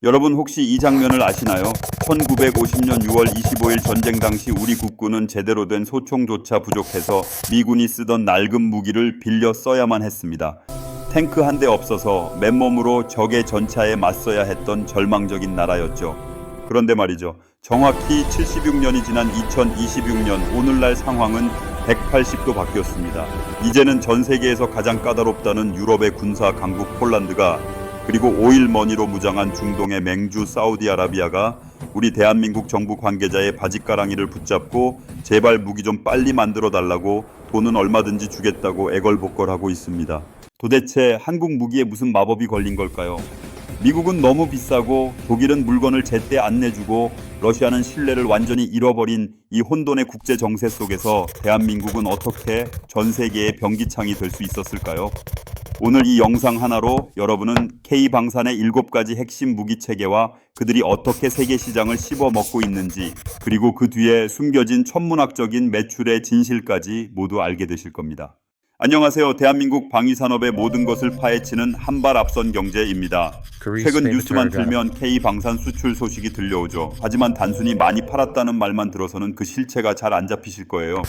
여러분 혹시 이 장면을 아시나요? 1950년 6월 25일 전쟁 당시 우리 국군은 제대로 된 소총조차 부족해서 미군이 쓰던 낡은 무기를 빌려 써야만 했습니다. 탱크 한 대 없어서 맨몸으로 적의 전차에 맞서야 했던 절망적인 나라였죠. 그런데 말이죠. 정확히 76년이 지난 2026년 오늘날 상황은 180도 바뀌었습니다. 이제는 전 세계에서 가장 까다롭다는 유럽의 군사 강국 폴란드가, 그리고 오일 머니로 무장한 중동의 맹주 사우디아라비아가 우리 대한민국 정부 관계자의 바짓가랑이를 붙잡고 제발 무기 좀 빨리 만들어 달라고 돈은 얼마든지 주겠다고 애걸복걸하고 있습니다. 도대체 한국 무기에 무슨 마법이 걸린 걸까요? 미국은 너무 비싸고 독일은 물건을 제때 안 내주고 러시아는 신뢰를 완전히 잃어버린 이 혼돈의 국제 정세 속에서 대한민국은 어떻게 전 세계의 병기창이 될 수 있었을까요? 오늘 이 영상 하나로 여러분은 K방산의 7가지 핵심 무기 체계와 그들이 어떻게 세계 시장을 씹어먹고 있는지, 그리고 그 뒤에 숨겨진 천문학적인 매출의 진실까지 모두 알게 되실 겁니다. 안녕하세요. 대한민국 방위산업의 모든 것을 파헤치는 한발 앞선 경제입니다. 최근 뉴스만 틀면 K방산 수출 소식이 들려오죠. 하지만 단순히 많이 팔았다는 말만 들어서는 그 실체가 잘 안 잡히실 거예요.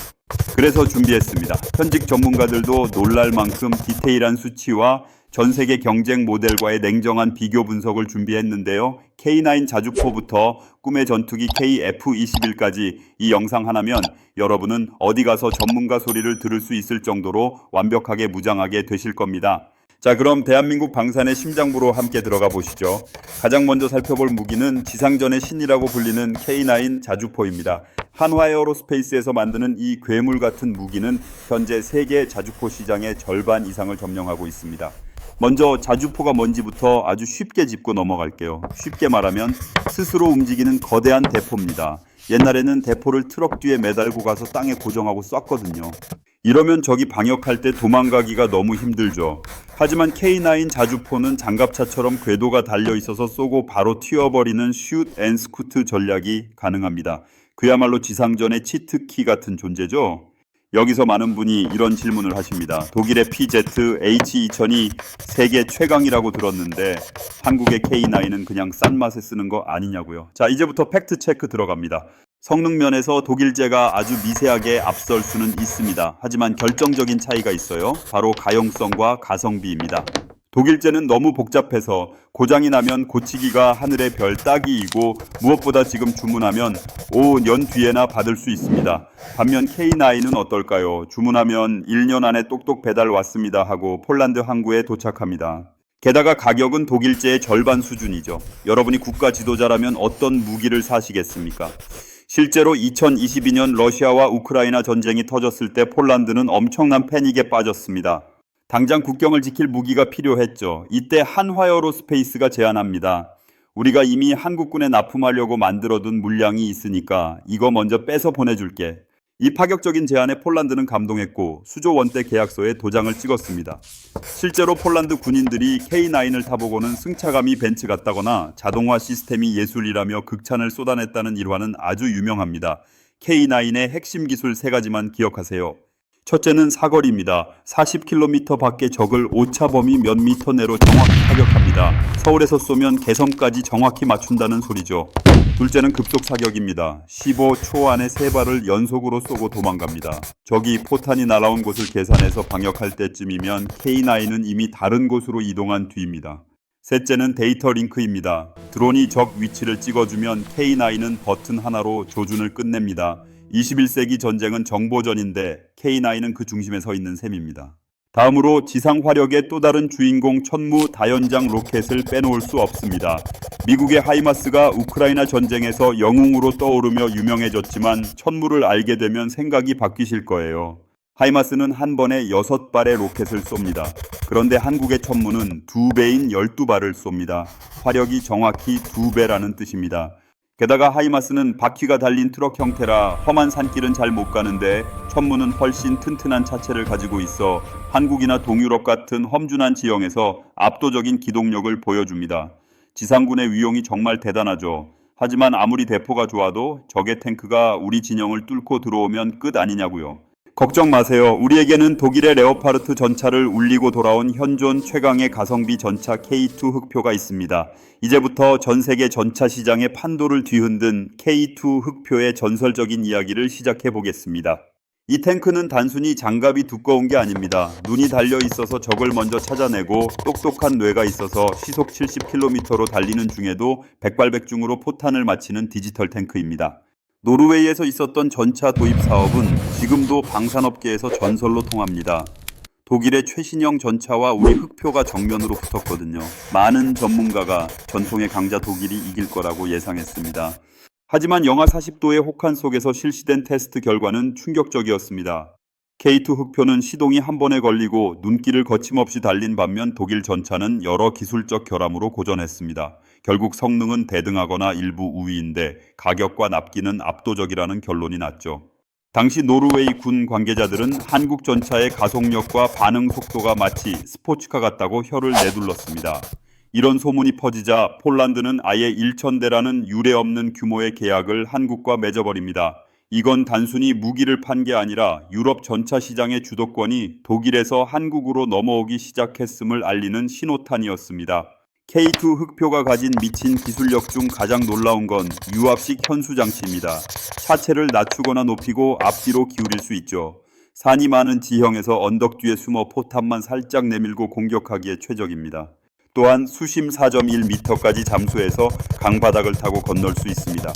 그래서 준비했습니다. 현직 전문가들도 놀랄 만큼 디테일한 수치와 전 세계 경쟁 모델과의 냉정한 비교 분석을 준비했는데요. K9 자주포부터 꿈의 전투기 KF-21까지 이 영상 하나면 여러분은 어디 가서 전문가 소리를 들을 수 있을 정도로 완벽하게 무장하게 되실 겁니다. 자, 그럼 대한민국 방산의 심장부로 함께 들어가 보시죠. 가장 먼저 살펴볼 무기는 지상전의 신이라고 불리는 K9 자주포입니다. 한화에어로스페이스에서 만드는 이 괴물 같은 무기는 현재 세계 자주포 시장의 절반 이상을 점령하고 있습니다. 먼저 자주포가 뭔지부터 아주 쉽게 짚고 넘어갈게요. 쉽게 말하면 스스로 움직이는 거대한 대포입니다. 옛날에는 대포를 트럭 뒤에 매달고 가서 땅에 고정하고 쐈거든요. 이러면 적이 방역할 때 도망가기가 너무 힘들죠. 하지만 K9 자주포는 장갑차처럼 궤도가 달려 있어서 쏘고 바로 튀어버리는 슛 앤 스쿠트 전략이 가능합니다. 그야말로 지상전의 치트키 같은 존재죠. 여기서 많은 분이 이런 질문을 하십니다. 독일의 PZ H2000이 세계 최강이라고 들었는데 한국의 K9은 그냥 싼 맛에 쓰는 거 아니냐고요. 자, 이제부터 팩트 체크 들어갑니다. 성능 면에서 독일제가 아주 미세하게 앞설 수는 있습니다. 하지만 결정적인 차이가 있어요. 바로 가용성과 가성비입니다. 독일제는 너무 복잡해서 고장이 나면 고치기가 하늘의 별 따기이고 무엇보다 지금 주문하면 5년 뒤에나 받을 수 있습니다. 반면 K9은 어떨까요? 주문하면 1년 안에 똑똑 배달 왔습니다 하고 폴란드 항구에 도착합니다. 게다가 가격은 독일제의 절반 수준이죠. 여러분이 국가 지도자라면 어떤 무기를 사시겠습니까? 실제로 2022년 러시아와 우크라이나 전쟁이 터졌을 때 폴란드는 엄청난 패닉에 빠졌습니다. 당장 국경을 지킬 무기가 필요했죠. 이때 한화에어로스페이스가 제안합니다. 우리가 이미 한국군에 납품하려고 만들어둔 물량이 있으니까 이거 먼저 빼서 보내줄게. 이 파격적인 제안에 폴란드는 감동했고 수조 원대 계약서에 도장을 찍었습니다. 실제로 폴란드 군인들이 K9을 타보고는 승차감이 벤츠 같다거나 자동화 시스템이 예술이라며 극찬을 쏟아냈다는 일화는 아주 유명합니다. K9의 핵심 기술 3가지만 기억하세요. 첫째는 사거리입니다. 40km 밖의 적을 오차 범위 몇 미터 내로 정확히 타격합니다. 서울에서 쏘면 개성까지 정확히 맞춘다는 소리죠. 둘째는 급속 사격입니다. 15초 안에 3발을 연속으로 쏘고 도망갑니다. 적이 포탄이 날아온 곳을 계산해서 방역할 때쯤이면 K9은 이미 다른 곳으로 이동한 뒤입니다. 셋째는 데이터 링크입니다. 드론이 적 위치를 찍어주면 K9은 버튼 하나로 조준을 끝냅니다. 21세기 전쟁은 정보전인데 K9은 그 중심에 서 있는 셈입니다. 다음으로 지상 화력의 또 다른 주인공 천무 다연장 로켓을 빼놓을 수 없습니다. 미국의 하이마스가 우크라이나 전쟁에서 영웅으로 떠오르며 유명해졌지만 천무를 알게 되면 생각이 바뀌실 거예요. 하이마스는 한 번에 6발의 로켓을 쏩니다. 그런데 한국의 천무는 2배인 12발을 쏩니다. 화력이 정확히 2배라는 뜻입니다. 게다가 하이마스는 바퀴가 달린 트럭 형태라 험한 산길은 잘 못 가는데 천무는 훨씬 튼튼한 차체를 가지고 있어 한국이나 동유럽 같은 험준한 지형에서 압도적인 기동력을 보여줍니다. 지상군의 위용이 정말 대단하죠. 하지만 아무리 대포가 좋아도 적의 탱크가 우리 진영을 뚫고 들어오면 끝 아니냐고요. 걱정 마세요. 우리에게는 독일의 레오파르트 전차를 울리고 돌아온 현존 최강의 가성비 전차 K2 흑표가 있습니다. 이제부터 전 세계 전차 시장의 판도를 뒤흔든 K2 흑표의 전설적인 이야기를 시작해 보겠습니다. 이 탱크는 단순히 장갑이 두꺼운 게 아닙니다. 눈이 달려 있어서 적을 먼저 찾아내고 똑똑한 뇌가 있어서 시속 70km로 달리는 중에도 백발백중으로 포탄을 맞히는 디지털 탱크입니다. 노르웨이에서 있었던 전차 도입 사업은 지금도 방산업계에서 전설로 통합니다. 독일의 최신형 전차와 우리 흑표가 정면으로 붙었거든요. 많은 전문가가 전통의 강자 독일이 이길 거라고 예상했습니다. 하지만 영하 40도의 혹한 속에서 실시된 테스트 결과는 충격적이었습니다. K2 흑표는 시동이 한 번에 걸리고 눈길을 거침없이 달린 반면 독일 전차는 여러 기술적 결함으로 고전했습니다. 결국 성능은 대등하거나 일부 우위인데 가격과 납기는 압도적이라는 결론이 났죠. 당시 노르웨이 군 관계자들은 한국 전차의 가속력과 반응 속도가 마치 스포츠카 같다고 혀를 내둘렀습니다. 이런 소문이 퍼지자 폴란드는 아예 1,000대라는 유례없는 규모의 계약을 한국과 맺어버립니다. 이건 단순히 무기를 판 게 아니라 유럽 전차 시장의 주도권이 독일에서 한국으로 넘어오기 시작했음을 알리는 신호탄이었습니다. K2 흑표가 가진 미친 기술력 중 가장 놀라운 건 유압식 현수 장치입니다. 차체를 낮추거나 높이고 앞뒤로 기울일 수 있죠. 산이 많은 지형에서 언덕 뒤에 숨어 포탄만 살짝 내밀고 공격하기에 최적입니다. 또한 수심 4.1m까지 잠수해서 강바닥을 타고 건널 수 있습니다.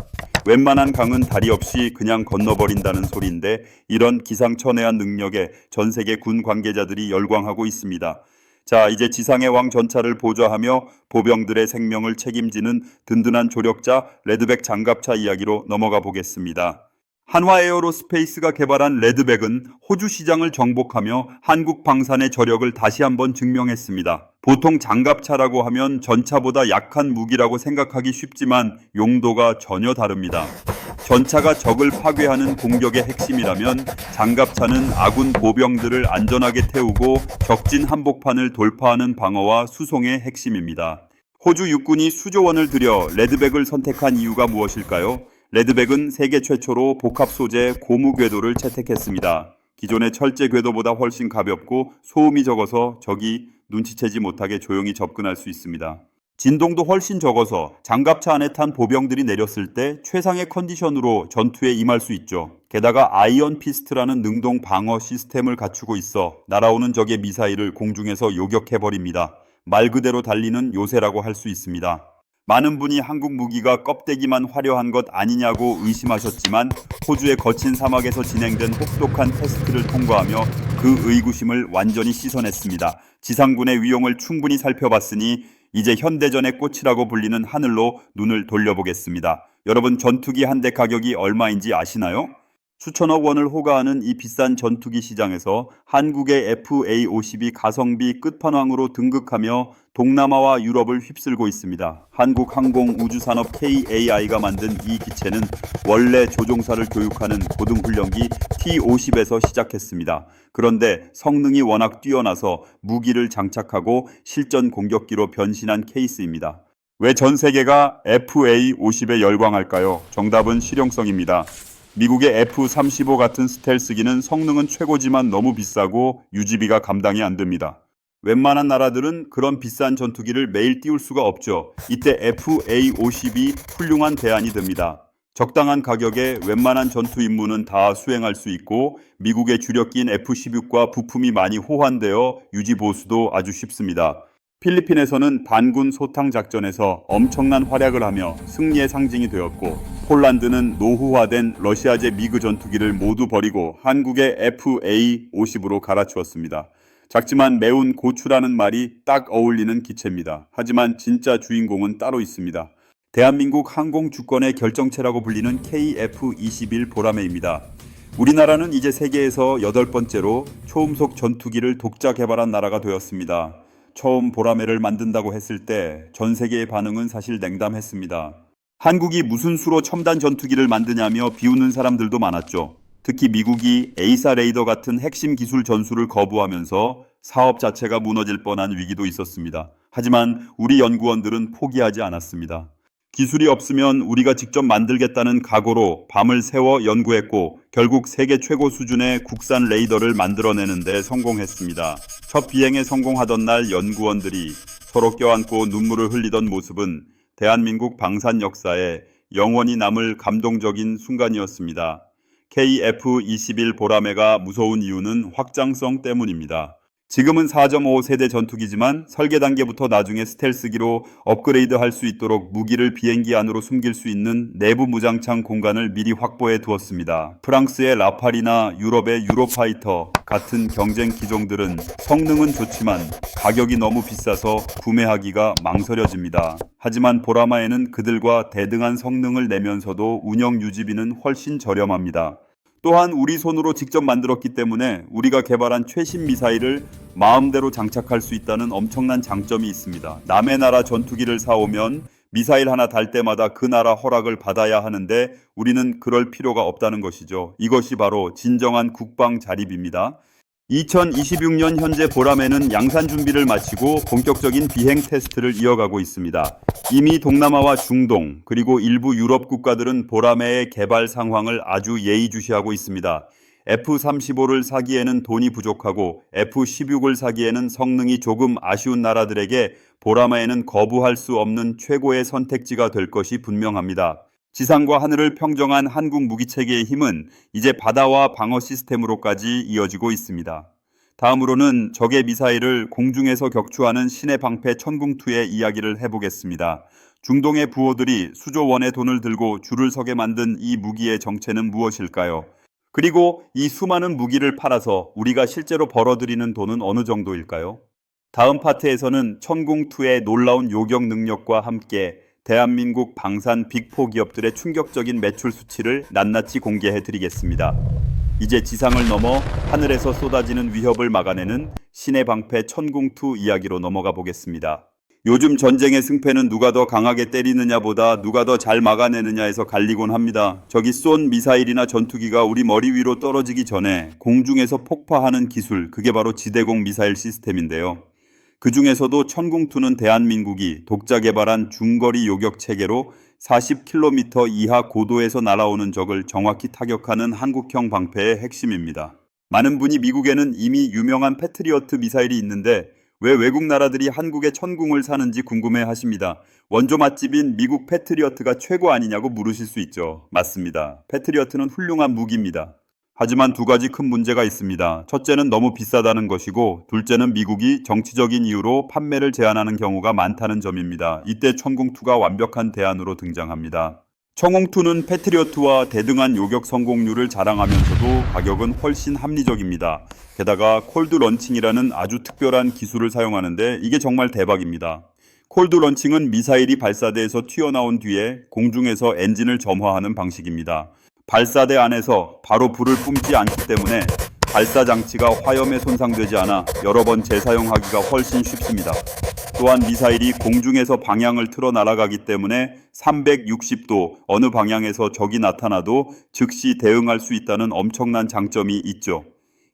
웬만한 강은 다리 없이 그냥 건너버린다는 소리인데 이런 기상천외한 능력에 전 세계 군 관계자들이 열광하고 있습니다. 자, 이제 지상의 왕 전차를 보좌하며 보병들의 생명을 책임지는 든든한 조력자 레드백 장갑차 이야기로 넘어가 보겠습니다. 한화 에어로스페이스가 개발한 레드백은 호주 시장을 정복하며 한국 방산의 저력을 다시 한번 증명했습니다. 보통 장갑차라고 하면 전차보다 약한 무기라고 생각하기 쉽지만 용도가 전혀 다릅니다. 전차가 적을 파괴하는 공격의 핵심이라면 장갑차는 아군 보병들을 안전하게 태우고 적진 한복판을 돌파하는 방어와 수송의 핵심입니다. 호주 육군이 수조 원을 들여 레드백을 선택한 이유가 무엇일까요? 레드백은 세계 최초로 복합 소재 고무 궤도를 채택했습니다. 기존의 철제 궤도보다 훨씬 가볍고 소음이 적어서 적이 눈치채지 못하게 조용히 접근할 수 있습니다. 진동도 훨씬 적어서 장갑차 안에 탄 보병들이 내렸을 때 최상의 컨디션으로 전투에 임할 수 있죠. 게다가 아이언 피스트라는 능동 방어 시스템을 갖추고 있어 날아오는 적의 미사일을 공중에서 요격해버립니다. 말 그대로 달리는 요새라고 할 수 있습니다. 많은 분이 한국 무기가 껍데기만 화려한 것 아니냐고 의심하셨지만 호주의 거친 사막에서 진행된 혹독한 테스트를 통과하며 그 의구심을 완전히 씻어냈습니다. 지상군의 위용을 충분히 살펴봤으니 이제 현대전의 꽃이라고 불리는 하늘로 눈을 돌려보겠습니다. 여러분, 전투기 한 대 가격이 얼마인지 아시나요? 수천억 원을 호가하는 이 비싼 전투기 시장에서 한국의 FA-50이 가성비 끝판왕으로 등극하며 동남아와 유럽을 휩쓸고 있습니다. 한국항공우주산업 KAI가 만든 이 기체는 원래 조종사를 교육하는 고등훈련기 T-50에서 시작했습니다. 그런데 성능이 워낙 뛰어나서 무기를 장착하고 실전 공격기로 변신한 케이스입니다. 왜 전 세계가 FA-50에 열광할까요? 정답은 실용성입니다. 미국의 F-35 같은 스텔스기는 성능은 최고지만 너무 비싸고 유지비가 감당이 안 됩니다. 웬만한 나라들은 그런 비싼 전투기를 매일 띄울 수가 없죠. 이때 FA-50이 훌륭한 대안이 됩니다. 적당한 가격에 웬만한 전투 임무는 다 수행할 수 있고 미국의 주력기인 F-16과 부품이 많이 호환되어 유지 보수도 아주 쉽습니다. 필리핀에서는 반군 소탕 작전에서 엄청난 활약을 하며 승리의 상징이 되었고 폴란드는 노후화된 러시아제 미그 전투기를 모두 버리고 한국의 FA-50으로 갈아치웠습니다. 작지만 매운 고추라는 말이 딱 어울리는 기체입니다. 하지만 진짜 주인공은 따로 있습니다. 대한민국 항공 주권의 결정체라고 불리는 KF-21 보라매입니다. 우리나라는 이제 세계에서 8번째로 초음속 전투기를 독자 개발한 나라가 되었습니다. 처음 보라매를 만든다고 했을 때 전 세계의 반응은 사실 냉담했습니다. 한국이 무슨 수로 첨단 전투기를 만드냐며 비웃는 사람들도 많았죠. 특히 미국이 에이사 레이더 같은 핵심 기술 전수를 거부하면서 사업 자체가 무너질 뻔한 위기도 있었습니다. 하지만 우리 연구원들은 포기하지 않았습니다. 기술이 없으면 우리가 직접 만들겠다는 각오로 밤을 새워 연구했고 결국 세계 최고 수준의 국산 레이더를 만들어내는 데 성공했습니다. 첫 비행에 성공하던 날 연구원들이 서로 껴안고 눈물을 흘리던 모습은 대한민국 방산 역사에 영원히 남을 감동적인 순간이었습니다. KF-21 보라매가 무서운 이유는 확장성 때문입니다. 지금은 4.5 세대 전투기지만 설계 단계부터 나중에 스텔스기로 업그레이드할 수 있도록 무기를 비행기 안으로 숨길 수 있는 내부 무장창 공간을 미리 확보해 두었습니다. 프랑스의 라팔이나 유럽의 유로파이터 같은 경쟁 기종들은 성능은 좋지만 가격이 너무 비싸서 구매하기가 망설여집니다. 하지만 보라마에는 그들과 대등한 성능을 내면서도 운영 유지비는 훨씬 저렴합니다. 또한 우리 손으로 직접 만들었기 때문에 우리가 개발한 최신 미사일을 마음대로 장착할 수 있다는 엄청난 장점이 있습니다. 남의 나라 전투기를 사오면 미사일 하나 달 때마다 그 나라 허락을 받아야 하는데 우리는 그럴 필요가 없다는 것이죠. 이것이 바로 진정한 국방 자립입니다. 2026년 현재 보라매는 양산 준비를 마치고 본격적인 비행 테스트를 이어가고 있습니다. 이미 동남아와 중동 그리고 일부 유럽 국가들은 보라매의 개발 상황을 아주 예의주시하고 있습니다. F-35를 사기에는 돈이 부족하고 F-16을 사기에는 성능이 조금 아쉬운 나라들에게 보라매는 거부할 수 없는 최고의 선택지가 될 것이 분명합니다. 지상과 하늘을 평정한 한국 무기체계의 힘은 이제 바다와 방어 시스템으로까지 이어지고 있습니다. 다음으로는 적의 미사일을 공중에서 격추하는 신의 방패 천궁2의 이야기를 해보겠습니다. 중동의 부호들이 수조원의 돈을 들고 줄을 서게 만든 이 무기의 정체는 무엇일까요? 그리고 이 수많은 무기를 팔아서 우리가 실제로 벌어들이는 돈은 어느 정도일까요? 다음 파트에서는 천궁2의 놀라운 요격 능력과 함께 대한민국 방산 빅4 기업들의 충격적인 매출 수치를 낱낱이 공개해 드리겠습니다. 이제 지상을 넘어 하늘에서 쏟아지는 위협을 막아내는 신의 방패 천궁2 이야기로 넘어가 보겠습니다. 요즘 전쟁의 승패는 누가 더 강하게 때리느냐보다 누가 더 잘 막아내느냐에서 갈리곤 합니다. 저기 쏜 미사일이나 전투기가 우리 머리 위로 떨어지기 전에 공중에서 폭파하는 기술, 그게 바로 지대공 미사일 시스템인데요. 그 중에서도 천궁2는 대한민국이 독자 개발한 중거리 요격 체계로 40km 이하 고도에서 날아오는 적을 정확히 타격하는 한국형 방패의 핵심입니다. 많은 분이 미국에는 이미 유명한 패트리어트 미사일이 있는데 왜 외국 나라들이 한국의 천궁을 사는지 궁금해 하십니다. 원조 맛집인 미국 패트리어트가 최고 아니냐고 물으실 수 있죠. 맞습니다. 패트리어트는 훌륭한 무기입니다. 하지만 두 가지 큰 문제가 있습니다. 첫째는 너무 비싸다는 것이고 둘째는 미국이 정치적인 이유로 판매를 제한하는 경우가 많다는 점입니다. 이때 천궁2가 완벽한 대안으로 등장합니다. 천궁2는 패트리어트와 대등한 요격 성공률을 자랑하면서도 가격은 훨씬 합리적입니다. 게다가 콜드 런칭이라는 아주 특별한 기술을 사용하는데 이게 정말 대박입니다. 콜드 런칭은 미사일이 발사대에서 튀어나온 뒤에 공중에서 엔진을 점화하는 방식입니다. 발사대 안에서 바로 불을 뿜지 않기 때문에 발사 장치가 화염에 손상되지 않아 여러 번 재사용하기가 훨씬 쉽습니다. 또한 미사일이 공중에서 방향을 틀어 날아가기 때문에 360도 어느 방향에서 적이 나타나도 즉시 대응할 수 있다는 엄청난 장점이 있죠.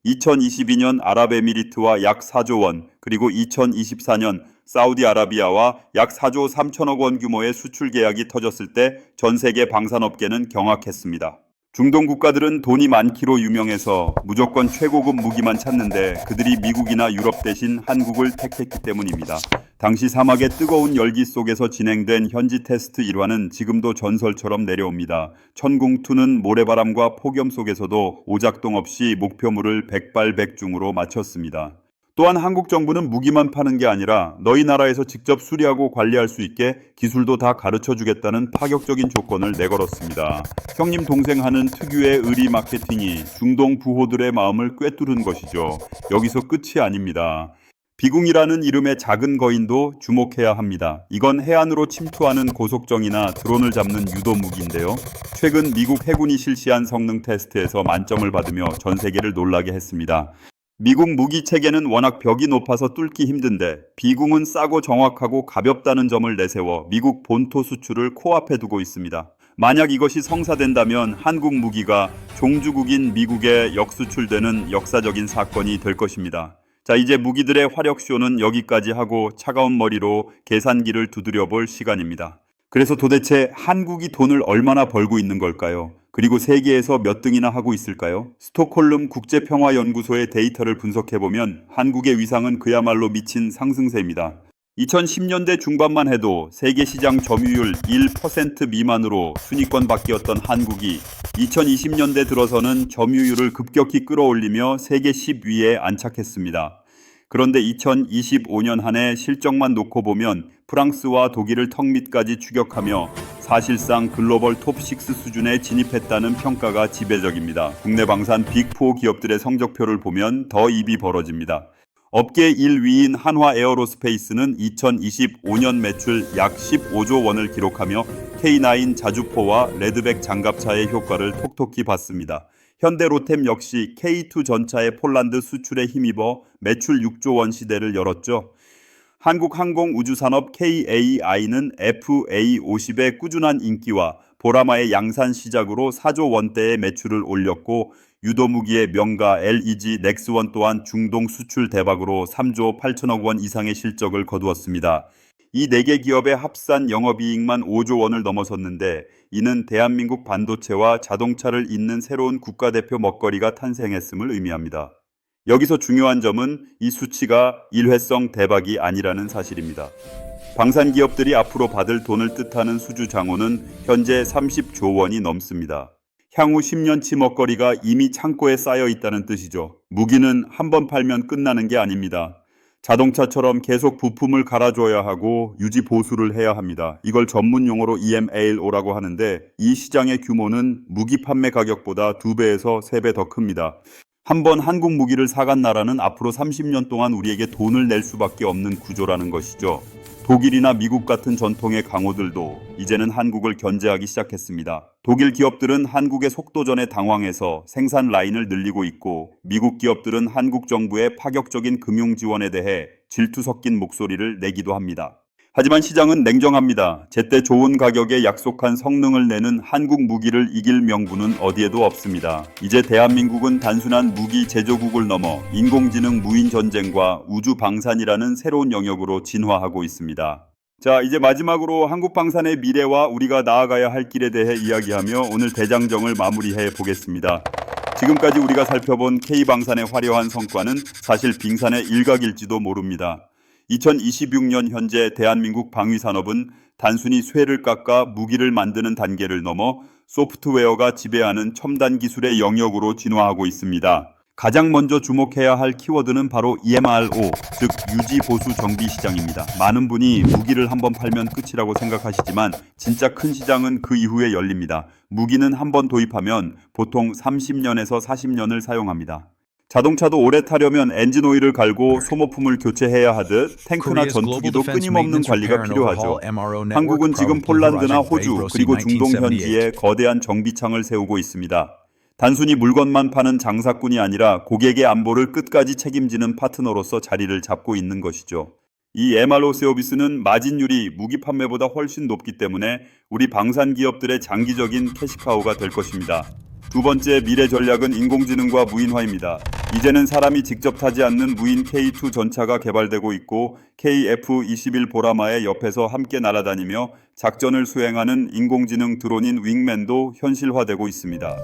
2022년 아랍에미리트와 약 4조 원, 그리고 2024년 사우디아라비아와 약 4조 3천억 원 규모의 수출 계약이 터졌을 때 전 세계 방산업계는 경악했습니다. 중동 국가들은 돈이 많기로 유명해서 무조건 최고급 무기만 찾는데 그들이 미국이나 유럽 대신 한국을 택했기 때문입니다. 당시 사막의 뜨거운 열기 속에서 진행된 현지 테스트 일화는 지금도 전설처럼 내려옵니다. 천궁2는 모래바람과 폭염 속에서도 오작동 없이 목표물을 백발백중으로 마쳤습니다. 또한 한국 정부는 무기만 파는 게 아니라 너희 나라에서 직접 수리하고 관리할 수 있게 기술도 다 가르쳐주겠다는 파격적인 조건을 내걸었습니다. 형님 동생 하는 특유의 의리 마케팅이 중동 부호들의 마음을 꿰뚫은 것이죠. 여기서 끝이 아닙니다. 비궁이라는 이름의 작은 거인도 주목해야 합니다. 이건 해안으로 침투하는 고속정이나 드론을 잡는 유도 무기인데요. 최근 미국 해군이 실시한 성능 테스트에서 만점을 받으며 전 세계를 놀라게 했습니다. 미국 무기 체계는 워낙 벽이 높아서 뚫기 힘든데 비궁은 싸고 정확하고 가볍다는 점을 내세워 미국 본토 수출을 코앞에 두고 있습니다. 만약 이것이 성사된다면 한국 무기가 종주국인 미국에 역수출되는 역사적인 사건이 될 것입니다. 자, 이제 무기들의 화력쇼는 여기까지 하고 차가운 머리로 계산기를 두드려 볼 시간입니다. 그래서 도대체 한국이 돈을 얼마나 벌고 있는 걸까요? 그리고 세계에서 몇 등이나 하고 있을까요? 스톡홀름 국제평화연구소의 데이터를 분석해보면 한국의 위상은 그야말로 미친 상승세입니다. 2010년대 중반만 해도 세계 시장 점유율 1% 미만으로 순위권 밖이었던 한국이 2020년대 들어서는 점유율을 급격히 끌어올리며 세계 10위에 안착했습니다. 그런데 2025년 한 해 실적만 놓고 보면 프랑스와 독일을 턱 밑까지 추격하며 사실상 글로벌 톱6 수준에 진입했다는 평가가 지배적입니다. 국내 방산 빅4 기업들의 성적표를 보면 더 입이 벌어집니다. 업계 1위인 한화 에어로스페이스는 2025년 매출 약 15조 원을 기록하며 K9 자주포와 레드백 장갑차의 효과를 톡톡히 봤습니다. 현대로템 역시 K2 전차의 폴란드 수출에 힘입어 매출 6조 원 시대를 열었죠. 한국항공우주산업 KAI는 FA50의 꾸준한 인기와 보라마의 양산 시작으로 4조 원대의 매출을 올렸고 유도무기의 명가 LEG 넥스원 또한 중동 수출 대박으로 3조 8천억 원 이상의 실적을 거두었습니다. 이 4개 기업의 합산 영업이익만 5조 원을 넘어섰는데 이는 대한민국 반도체와 자동차를 잇는 새로운 국가대표 먹거리가 탄생했음을 의미합니다. 여기서 중요한 점은 이 수치가 일회성 대박이 아니라는 사실입니다. 방산기업들이 앞으로 받을 돈을 뜻하는 수주장호는 현재 30조 원이 넘습니다. 향후 10년치 먹거리가 이미 창고에 쌓여 있다는 뜻이죠. 무기는 한 번 팔면 끝나는 게 아닙니다. 자동차처럼 계속 부품을 갈아줘야 하고 유지 보수를 해야 합니다. 이걸 전문 용어로 EMALO라고 하는데 이 시장의 규모는 무기 판매 가격보다 2배에서 3배 더 큽니다. 한번 한국 무기를 사간 나라는 앞으로 30년 동안 우리에게 돈을 낼 수밖에 없는 구조라는 것이죠. 독일이나 미국 같은 전통의 강호들도 이제는 한국을 견제하기 시작했습니다. 독일 기업들은 한국의 속도전에 당황해서 생산 라인을 늘리고 있고 미국 기업들은 한국 정부의 파격적인 금융 지원에 대해 질투 섞인 목소리를 내기도 합니다. 하지만 시장은 냉정합니다. 제때 좋은 가격에 약속한 성능을 내는 한국 무기를 이길 명분은 어디에도 없습니다. 이제 대한민국은 단순한 무기 제조국을 넘어 인공지능 무인 전쟁과 우주 방산이라는 새로운 영역으로 진화하고 있습니다. 자, 이제 마지막으로 한국 방산의 미래와 우리가 나아가야 할 길에 대해 이야기하며 오늘 대장정을 마무리해 보겠습니다. 지금까지 우리가 살펴본 K방산의 화려한 성과는 사실 빙산의 일각일지도 모릅니다. 2026년 현재 대한민국 방위산업은 단순히 쇠를 깎아 무기를 만드는 단계를 넘어 소프트웨어가 지배하는 첨단 기술의 영역으로 진화하고 있습니다. 가장 먼저 주목해야 할 키워드는 바로 EMRO, 즉 유지 보수 정비 시장입니다. 많은 분이 무기를 한번 팔면 끝이라고 생각하시지만 진짜 큰 시장은 그 이후에 열립니다. 무기는 한번 도입하면 보통 30년에서 40년을 사용합니다. 자동차도 오래 타려면 엔진 오일을 갈고 소모품을 교체해야 하듯 탱크나 전투기도 끊임없는 관리가 필요하죠. 한국은 지금 폴란드나 호주 그리고 중동 현지에 거대한 정비창을 세우고 있습니다. 단순히 물건만 파는 장사꾼이 아니라 고객의 안보를 끝까지 책임지는 파트너로서 자리를 잡고 있는 것이죠. 이 MRO 서비스는 마진율이 무기 판매보다 훨씬 높기 때문에 우리 방산 기업들의 장기적인 캐시카우가 될 것입니다. 두 번째 미래 전략은 인공지능과 무인화입니다. 이제는 사람이 직접 타지 않는 무인 K2 전차가 개발되고 있고 KF-21 보라마의 옆에서 함께 날아다니며 작전을 수행하는 인공지능 드론인 윙맨도 현실화되고 있습니다.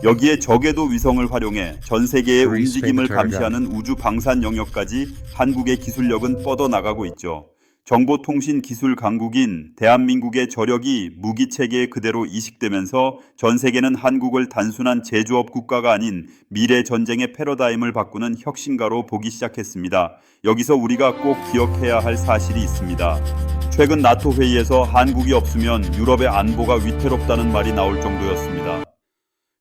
여기에 적외도 위성을 활용해 전 세계의 움직임을 감시하는 우주 방산 영역까지 한국의 기술력은 뻗어나가고 있죠. 정보통신 기술 강국인 대한민국의 저력이 무기 체계에 그대로 이식되면서 전 세계는 한국을 단순한 제조업 국가가 아닌 미래 전쟁의 패러다임을 바꾸는 혁신가로 보기 시작했습니다. 여기서 우리가 꼭 기억해야 할 사실이 있습니다. 최근 나토 회의에서 한국이 없으면 유럽의 안보가 위태롭다는 말이 나올 정도였습니다.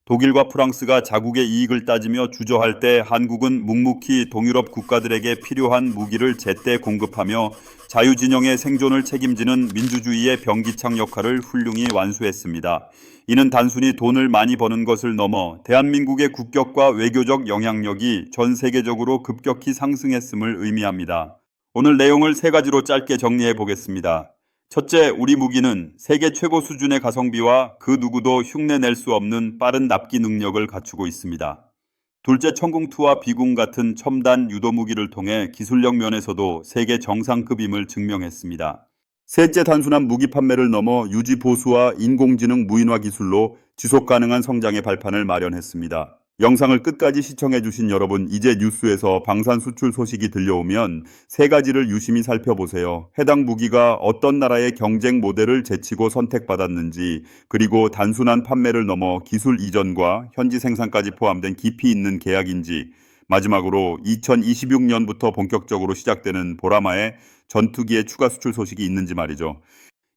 독일과 프랑스가 자국의 이익을 따지며 주저할 때 한국은 묵묵히 동유럽 국가들에게 필요한 무기를 제때 공급하며 자유진영의 생존을 책임지는 민주주의의 병기창 역할을 훌륭히 완수했습니다. 이는 단순히 돈을 많이 버는 것을 넘어 대한민국의 국격과 외교적 영향력이 전 세계적으로 급격히 상승했음을 의미합니다. 오늘 내용을 3가지로 짧게 정리해 보겠습니다. 첫째, 우리 무기는 세계 최고 수준의 가성비와 그 누구도 흉내낼 수 없는 빠른 납기 능력을 갖추고 있습니다. 둘째, 천궁2와 비궁 같은 첨단 유도무기를 통해 기술력 면에서도 세계 정상급임을 증명했습니다. 셋째, 단순한 무기 판매를 넘어 유지 보수와 인공지능 무인화 기술로 지속 가능한 성장의 발판을 마련했습니다. 영상을 끝까지 시청해주신 여러분, 이제 뉴스에서 방산 수출 소식이 들려오면 세 가지를 유심히 살펴보세요. 해당 무기가 어떤 나라의 경쟁 모델을 제치고 선택받았는지, 그리고 단순한 판매를 넘어 기술 이전과 현지 생산까지 포함된 깊이 있는 계약인지, 마지막으로 2026년부터 본격적으로 시작되는 보라마의 전투기의 추가 수출 소식이 있는지 말이죠.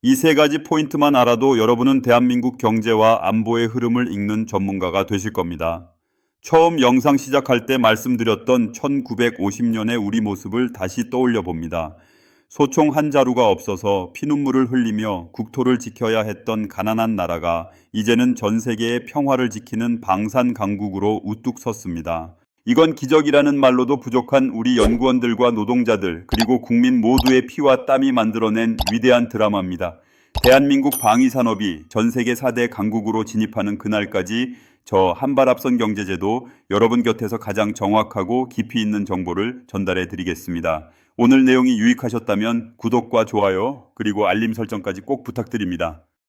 이 세 가지 포인트만 알아도 여러분은 대한민국 경제와 안보의 흐름을 읽는 전문가가 되실 겁니다. 처음 영상 시작할 때 말씀드렸던 1950년의 우리 모습을 다시 떠올려 봅니다. 소총 한 자루가 없어서 피눈물을 흘리며 국토를 지켜야 했던 가난한 나라가 이제는 전 세계의 평화를 지키는 방산 강국으로 우뚝 섰습니다. 이건 기적이라는 말로도 부족한 우리 연구원들과 노동자들, 그리고 국민 모두의 피와 땀이 만들어낸 위대한 드라마입니다. 대한민국 방위산업이 전 세계 4대 강국으로 진입하는 그날까지 저 한 발 앞선 경제제도 여러분 곁에서 가장 정확하고 깊이 있는 정보를 전달해 드리겠습니다. 오늘 내용이 유익하셨다면 구독과 좋아요, 그리고 알림 설정까지 꼭 부탁드립니다.